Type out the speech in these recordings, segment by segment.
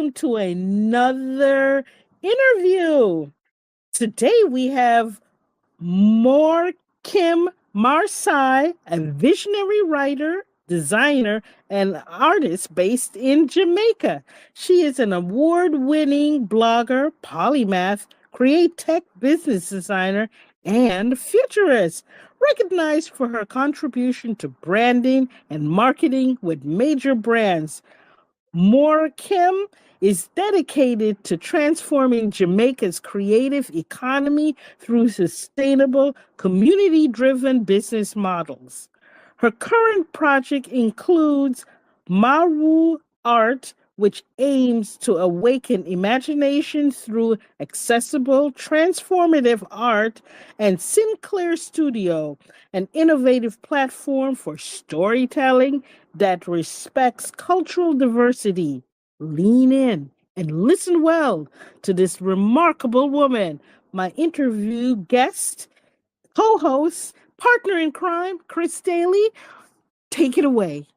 welcome to another interview. Today we have Moken Marsai, a visionary writer, designer, and artist based in Jamaica. She is an award winning blogger, polymath, create tech business designer, and futurist, recognized for her contribution to branding and marketing with major brands. More Kim is dedicated to transforming Jamaica's creative economy through sustainable, community driven business models. Her current project includes Maru Art, which aims to awaken imagination through accessible, transformative art, and Sinclair Studio, an innovative platform for storytelling that respects cultural diversity. Lean in and listen well to this remarkable woman. My interview guest, co host, partner in crime, Chris Daly. Take it away.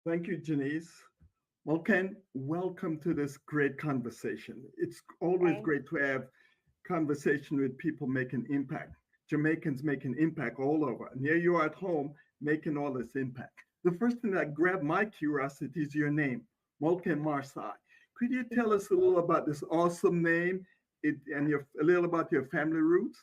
Thank you, Janice. Well, Ken, welcome to this great conversation. It's always Thank great to have conversation with people making impact. Jamaicans making impact all over. And here you are at home making all this impact. The first thing that grabbed my curiosity is your name, Moken Marsai. Could you tell us a little about this awesome name and a little about your family roots?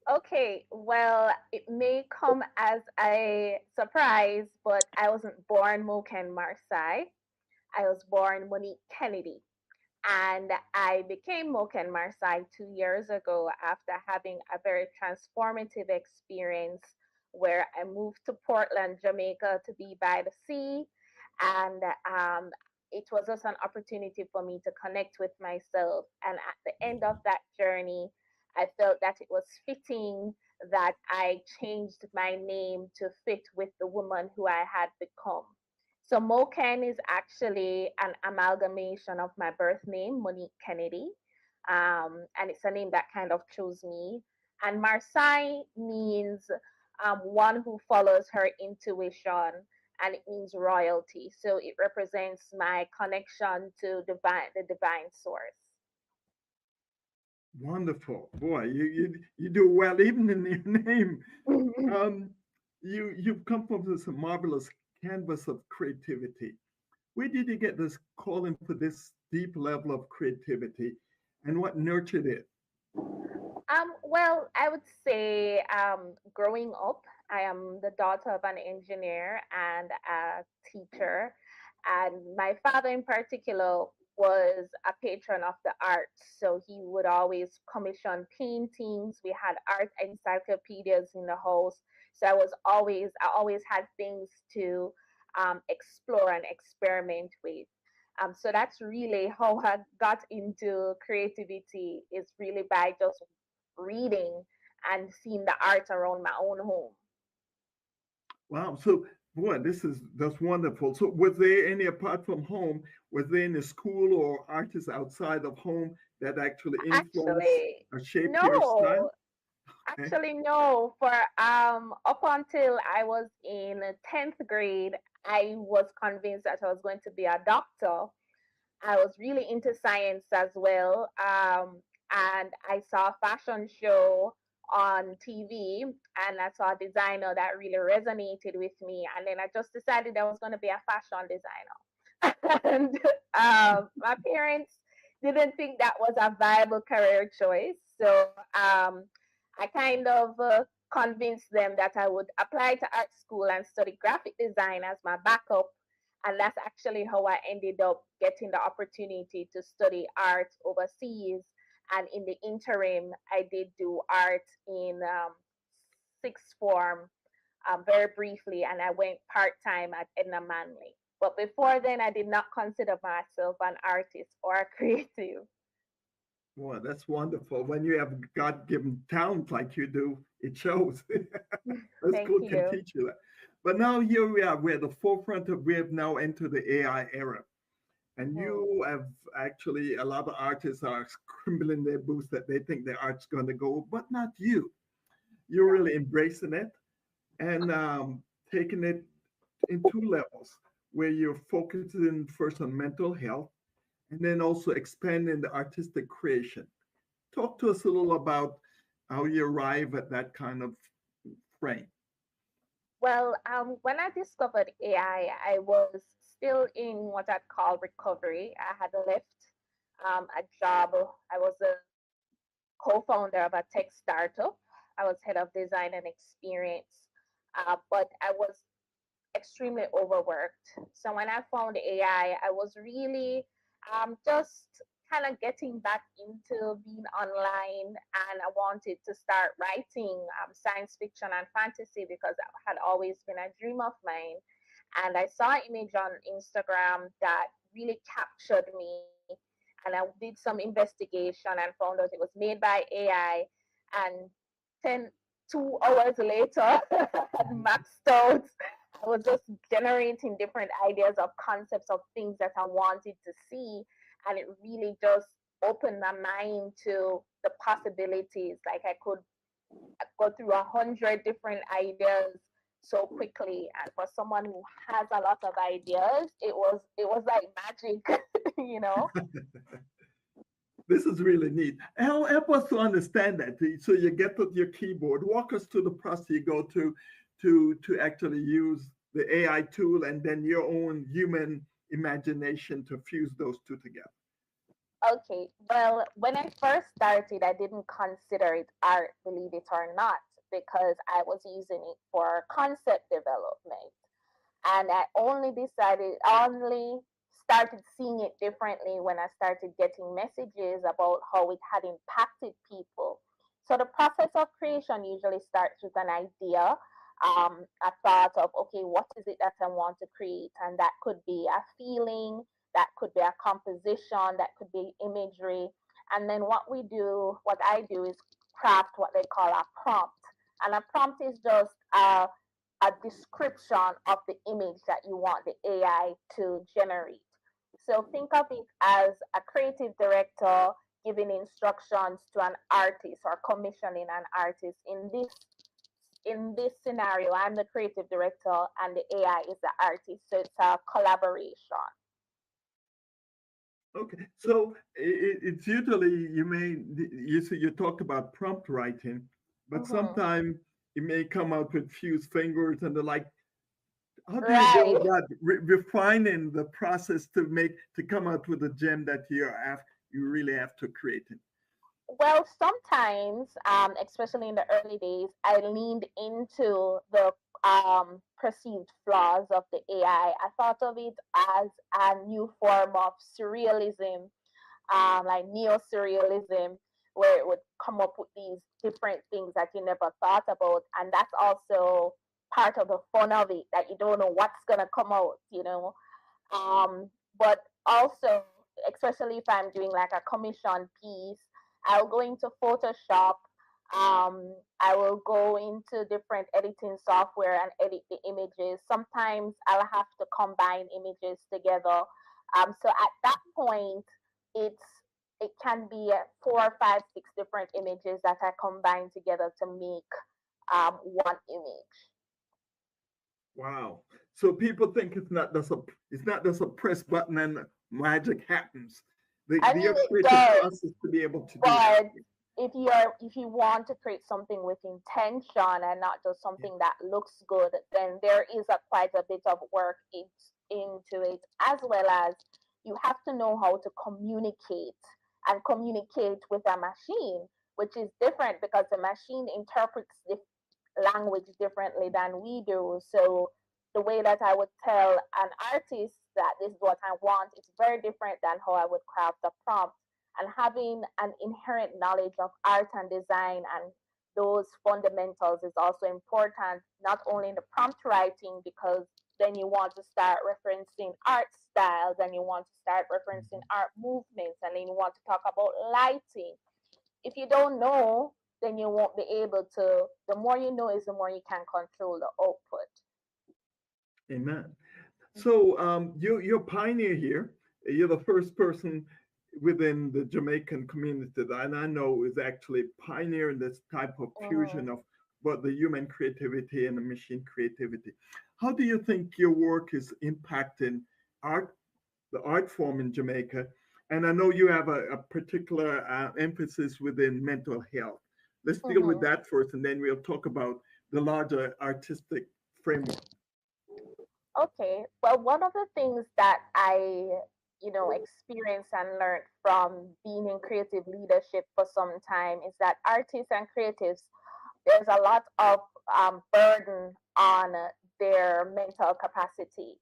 Okay, well, it may come as a surprise, but I wasn't born Moken Marsai. I was born Monique Kennedy. And I became Moken Marsai 2 years ago after having a very transformative experience where I moved to Portland, Jamaica to be by the sea. And it was just an opportunity for me to connect with myself. And at the end of that journey, I felt that it was fitting that I changed my name to fit with the woman who I had become. So Moken is actually an amalgamation of my birth name, Monique Kennedy. And it's a name that kind of chose me. And Marsai means one who follows her intuition, and it means royalty. So it represents my connection to the divine source. Wonderful. Boy, you do well even in your name. Um, you've come from this marvelous canvas of creativity. Where did you get this calling for this deep level of creativity, and what nurtured it? Well, I would say growing up, I am the daughter of an engineer and a teacher. And my father, in particular, was a patron of the arts. So he would always commission paintings. We had art encyclopedias in the house. So I always had things to explore and experiment with. So that's really how I got into creativity, is really by just reading and seeing the art around my own home. Wow. So, boy, that's wonderful. So, was there any apart from home? Was there any school or artists outside of home that actually influenced Actually, or shaped your style? no. Okay. Actually, no. For up until I was in 10th grade, I was convinced that I was going to be a doctor. I was really into science as well. And I saw a fashion show on TV, and I saw a designer that really resonated with me. And then I just decided I was going to be a fashion designer. And my parents didn't think that was a viable career choice. So I kind of convinced them that I would apply to art school and study graphic design as my backup, and that's actually how I ended up getting the opportunity to study art overseas. And in the interim, I did do art in sixth form very briefly, and I went part time at Edna Manley. But before then, I did not consider myself an artist or a creative. Boy, that's wonderful. When you have God-given talent like you do, it shows. That's Thank cool, can you. teach you that. But now here we are, we're at the forefront of, we have now entered the AI era. And Hmm. you have actually, a lot of artists are scribbling their boots that they think their art's going to go, but not you. You're Yeah. really embracing it and taking it in two levels, where you're focusing first on mental health and then also expanding the artistic creation. Talk to us a little about how you arrive at that kind of frame. Well, when I discovered AI, I was still in what I'd call recovery. I had left a job. I was a co-founder of a tech startup. I was head of design and experience, but I was extremely overworked. So when I found AI, I was really just kind of getting back into being online, and I wanted to start writing science fiction and fantasy because that had always been a dream of mine. And I saw an image on Instagram that really captured me, and I did some investigation and found out it was made by AI. And 10, 2 hours later, I had maxed out. I was just generating different ideas of concepts of things that I wanted to see. And it really just opened my mind to the possibilities. Like I could go through 100 different ideas so quickly. And for someone who has a lot of ideas, it was like magic, you know? This is really neat. Help us to understand that. So you get to your keyboard. Walk us through the process you go to actually use the AI tool and then your own human imagination to fuse those two together. Okay, well, when I first started, I didn't consider it art, believe it or not, because I was using it for concept development. And I only started seeing it differently when I started getting messages about how it had impacted people. So the process of creation usually starts with an idea, a thought of, okay, what is it that I want to create? And that could be a feeling, that could be a composition, that could be imagery. And then what I do is craft what they call a prompt. And a prompt is just a description of the image that you want the AI to generate. So think of it as a creative director giving instructions to an artist or commissioning an artist. In this scenario, I'm the creative director and the AI is the artist. So it's a collaboration. Okay, so it's usually you talked about prompt writing, but Hmm. sometimes it may come out with fused fingers and the like. How do you go Right. about refining the process to come out with a gem that you really have to create it? Well, sometimes, especially in the early days, I leaned into the perceived flaws of the AI. I thought of it as a new form of surrealism, like neo surrealism, where it would come up with these different things that you never thought about. And that's also part of the fun of it, that you don't know what's going to come out. But also, especially if I'm doing like a commission piece, I'll go into Photoshop. I will go into different editing software and edit the images. Sometimes I'll have to combine images together. So at that point, it's it can be 4, 5, 6 different images that I combine together to make one image. Wow. So people think it's not just a press button and magic happens. I The mean, it creative does, process to be able to do that. but if you want to create something with intention and not just Yeah. something that looks good, then there is quite a bit of work into it, as well as you have to know how to communicate and communicate with a machine, which is different because the machine interprets the language differently than we do. So the way that I would tell an artist that this is what I want is very different than how I would craft a prompt. And having an inherent knowledge of art and design and those fundamentals is also important, not only in the prompt writing, because then you want to start referencing art styles and you want to start referencing Mhm. art movements and then you want to talk about lighting. If you don't know, then you won't be able to. The more you know is the more you can control the output. Amen. So you're a pioneer here. You're the first person within the Jamaican community that I know is actually pioneering this type of Mm-hmm. fusion of both the human creativity and the machine creativity. How do you think your work is impacting art, the art form in Jamaica, And I know you have a particular emphasis within mental health. Let's deal with Mm-hmm. that first, and then we'll talk about the larger artistic framework. Okay. Well, one of the things that experienced and learned from being in creative leadership for some time is that artists and creatives, there's a lot of burden on their mental capacity.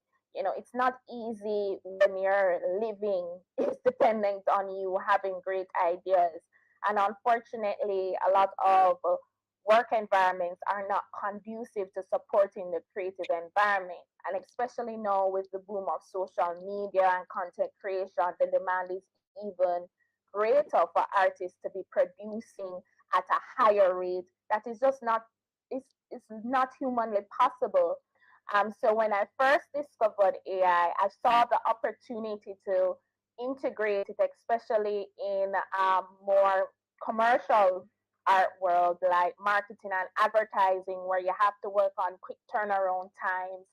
It's not easy when your living is dependent on you having great ideas. And unfortunately, a lot of work environments are not conducive to supporting the creative environment. And especially now with the boom of social media and content creation, the demand is even greater for artists to be producing at a higher rate that is just not it's not humanly possible. So when I first discovered I saw the opportunity to integrate it, especially in more commercial art world like marketing and advertising, where you have to work on quick turnaround times.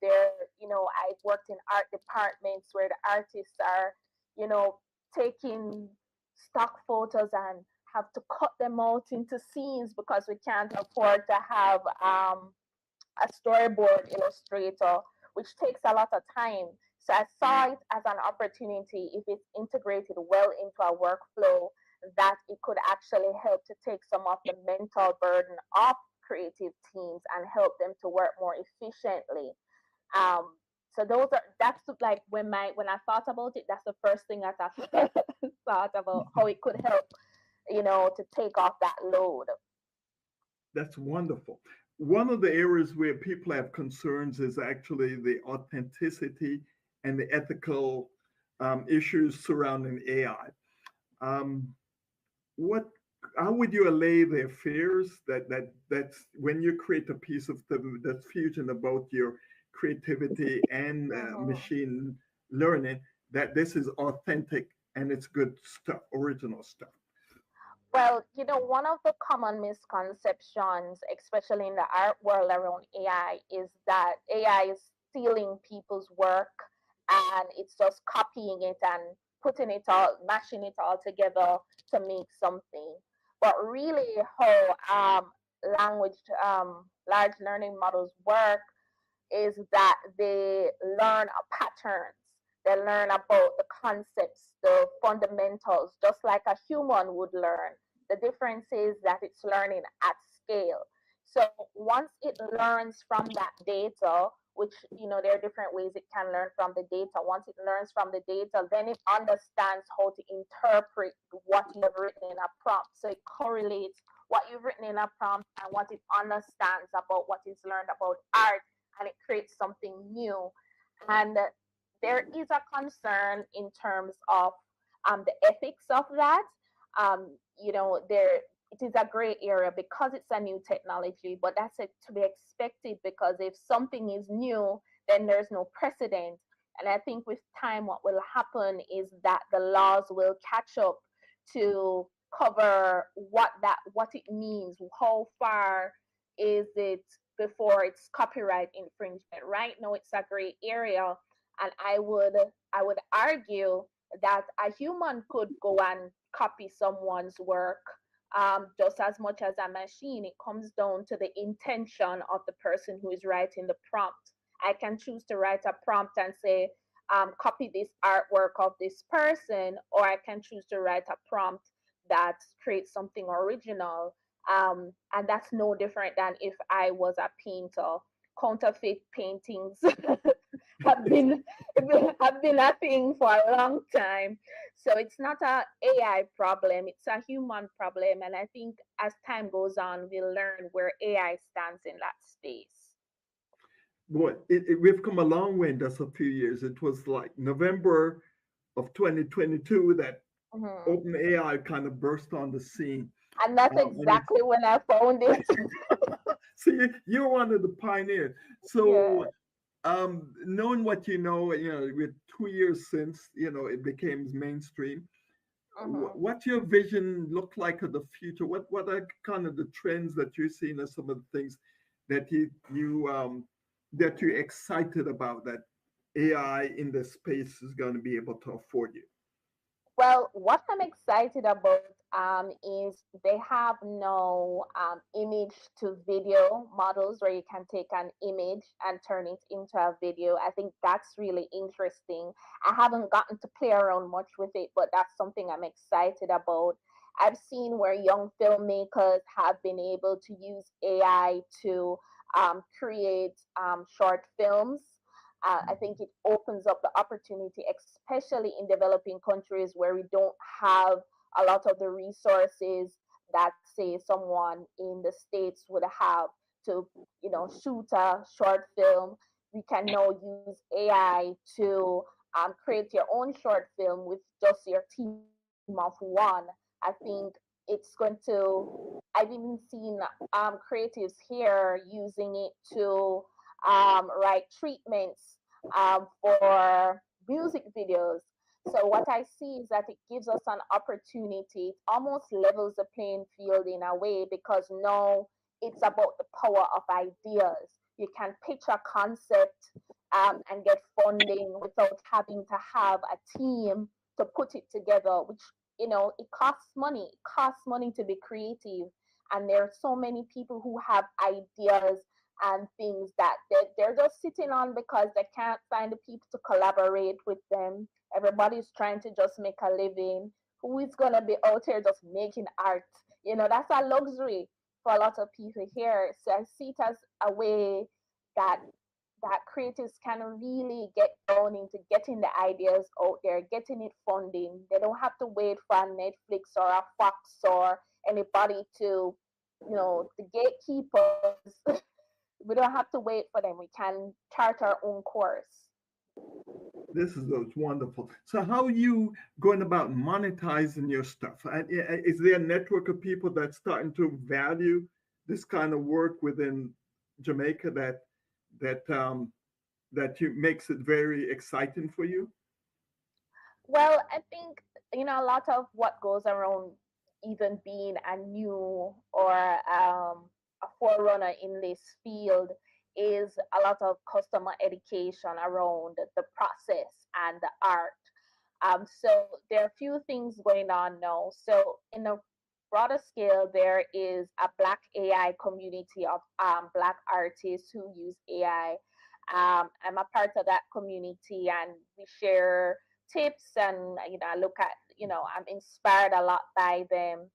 There, I've worked in art departments where the artists are, you know, taking stock photos and have to cut them out into scenes because we can't afford to have a storyboard illustrator, which takes a lot of time. So I saw it as an opportunity, if it's integrated well into our workflow, that it could actually help to take some of the mental burden off creative teams and help them to work more efficiently. Um, so that's like when I thought about it, that's the first thing that I thought about how it could help, to take off that load. That's wonderful. One of the areas where people have concerns is actually the authenticity and the ethical issues surrounding AI. Um, what how would you allay their fears that's when you create a piece of that's fusion about your creativity and Mhm. machine learning, that this is authentic and it's good stuff, original stuff? Well, one of the common misconceptions, especially in the art world around AI, is that AI is stealing people's work and it's just copying it and putting it all, mashing it all together to make something. But really, how language, large learning models work is that they learn patterns. They learn about the concepts, the fundamentals, just like a human would learn. The difference is that it's learning at scale. So once it learns from that data, which there are different ways it can learn from the data. Once it learns from the data, then it understands how to interpret what you have written in a prompt. So it correlates what you've written in a prompt and what it understands about what is learned about art, and it creates something new. And there is a concern in terms of the ethics of that. There it is a gray area because it's a new technology, but that's to be expected because if something is new, then there's no precedent. And I think with time, what will happen is that the laws will catch up to cover what it means, how far is it before it's copyright infringement. Right now, it's a gray area, and I would argue that a human could go and copy someone's work just as much as a machine. It comes down to the intention of the person who is writing the prompt. I can choose to write a prompt and say, copy this artwork of this person, or I can choose to write a prompt that creates something original. And that's no different than if I was a painter. Counterfeit paintings have been have been a thing for a long time. So it's not a AI problem; it's a human problem. And I think as time goes on, we'll learn where AI stands in that space. Boy, we've come a long way in just a few years. It was like November of 2022 that Mhm. OpenAI kind of burst on the scene. And that's And it's exactly when I found it. see, you're one of the pioneers. Yeah. So, knowing what with 2 years since it became mainstream, Mhm. what's your vision look like of the future? What are kind of the trends that you're seeing as some of the things that that you're excited about that AI in this space is going to be able to afford you? Well, what I'm excited about is they have no image to video models where you can take an image and turn it into a video. I think that's really interesting. I haven't gotten to play around much with it, but that's something I'm excited about. I've seen where young filmmakers have been able to use AI to create short films. I think it opens up the opportunity, especially in developing countries where we don't have a lot of the resources that, say, someone in the States would have to, shoot a short film. We can now use AI to create your own short film with just your team of one. I think it's going to, I've even seen creatives here using it to write treatments for music videos. So what I see is that it gives us an opportunity. It almost levels the playing field in a way because now it's about the power of ideas. You can pitch a concept and get funding without having to have a team to put it together, which it costs money. It costs money to be creative, and there are so many people who have ideas and things that they're just sitting on because they can't find the people to collaborate with them. Everybody's trying to just make a living. Who is going to be out here just making art? That's a luxury for a lot of people here. So I see it as a way that creators can really get down into getting the ideas out there, getting it funding. They don't have to wait for a Netflix or a Fox or anybody to, the gatekeepers. We don't have to wait for them. We can chart our own course. This is those wonderful. So, how are you going about monetizing your stuff? And is there a network of people that's starting to value this kind of work within Jamaica that you makes it very exciting for you? Well, I think, a lot of what goes around even being a new or a forerunner in this field is a lot of customer education around the process and the art. So there are a few things going on now. So in a broader scale, there is a Black AI community of Black artists who use AI. I'm a part of that community, and we share tips, and I look at, I'm inspired a lot by them.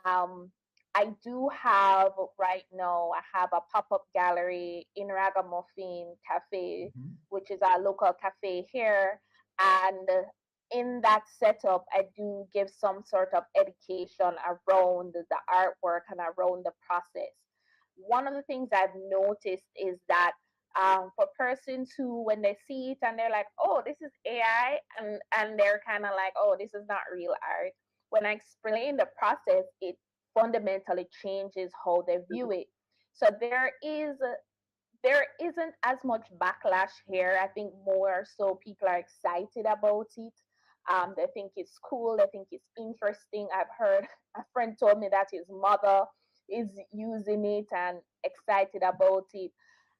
um, I do have right now, I have a pop-up gallery in Ragamuffin Cafe, Mhm. which is our local cafe here. And in that setup, I do give some sort of education around the artwork and around the process. One of the things I've noticed is that for persons who, when they see it and they're like, oh, this is AI, and they're kind of like, oh, this is not real art. When I explain the process, it fundamentally changes how they view it. So there isn't as much backlash here. I think more so people are excited about it. They think it's cool. They think it's interesting. I've heard a friend told me that his mother is using it and excited about it.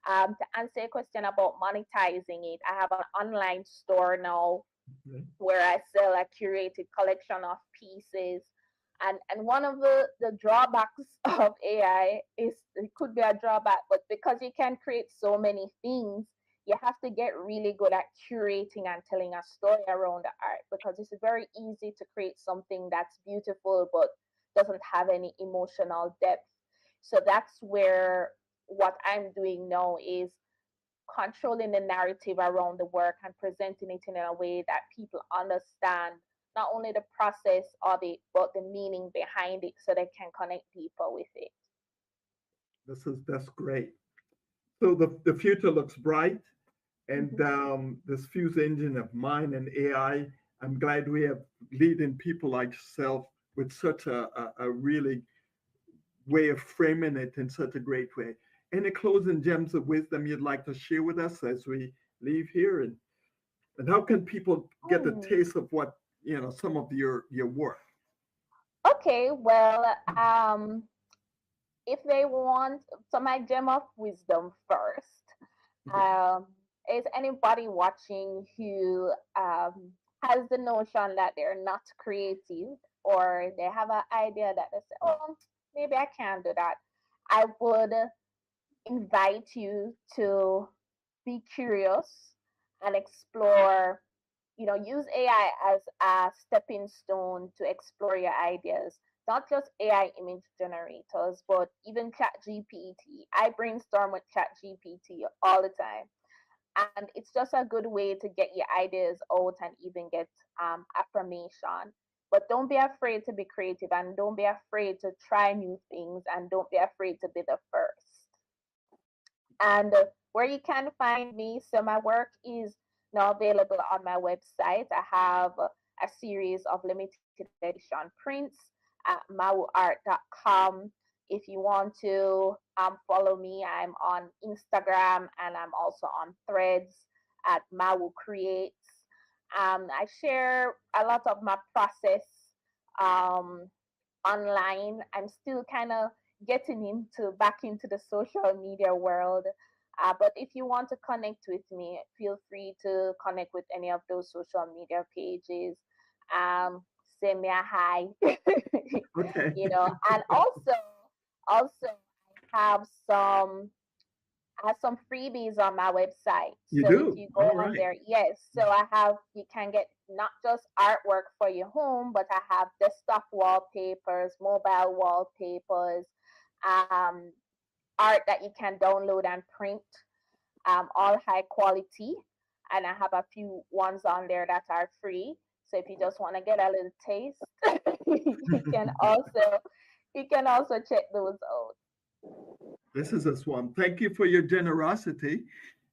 To answer a question about monetizing it, I have an online store now Okay. where I sell a curated collection of pieces. And one of the drawbacks of AI is it could be a drawback, but because you can create so many things, you have to get really good at curating and telling a story around the art because it's very easy to create something that's beautiful but doesn't have any emotional depth. So that's where what I'm doing now is controlling the narrative around the work and presenting it in a way that people understand not only the process of it but the meaning behind it so they can connect deeper with it. That's great. So the future looks bright, and Mhm. this fuse engine of mind and AI. I'm glad we have leading people like yourself with such a really way of framing it in such a great way. Any closing gems of wisdom you'd like to share with us as we leave here, and how can people get a Hmm. taste of what some of your work? Okay, well, if they want, so my gem of wisdom first, Okay. um, is anybody watching who has the notion that they're not creative, or they have an idea that they say, oh, maybe I can do that, I would invite you to be curious and explore, use AI as a stepping stone to explore your ideas. Not just AI image generators, but even Chat GPT. I brainstorm with Chat GPT all the time. And it's just a good way to get your ideas out and even get affirmation. But don't be afraid to be creative, and don't be afraid to try new things, and don't be afraid to be the first. And where you can find me, so my work is now available on my website. I have a series of limited edition prints at mauart.com. If you want to follow me, I'm on Instagram, and I'm also on Threads at Mau Creates. I share a lot of my process um, online. I'm still kind of getting into back into the social media world. But if you want to connect with me, feel free to connect with any of those social media pages. Um, Send me a hi, Okay. and also I have some freebies on my website. You So if do? you go All on right. there, yes. So you can get not just artwork for your home, but I have desktop wallpapers, mobile wallpapers, um, art that you can download and print, all high quality. And I have a few ones on there that are free. So if you just want to get a little taste, you can also check those out. This is a swamp. Thank you for your generosity.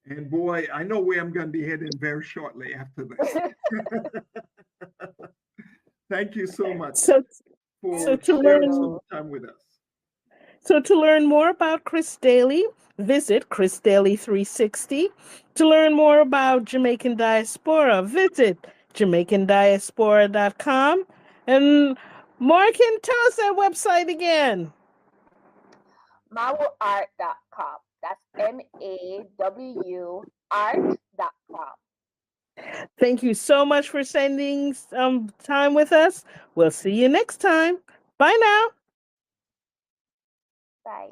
And boy, I know where I'm going to be heading very shortly after this. Thank you so much So, so for to Thank sharing learn some you. time with us. So to learn more about Chris Daly, visit Chris Daly 360. To learn more about Jamaican diaspora, visit JamaicanDiaspora.com. And Morgan, tell us that website again. Mawart.com. That's MAW art.com. Thank you so much for spending time with us. We'll see you next time. Bye now. Bye.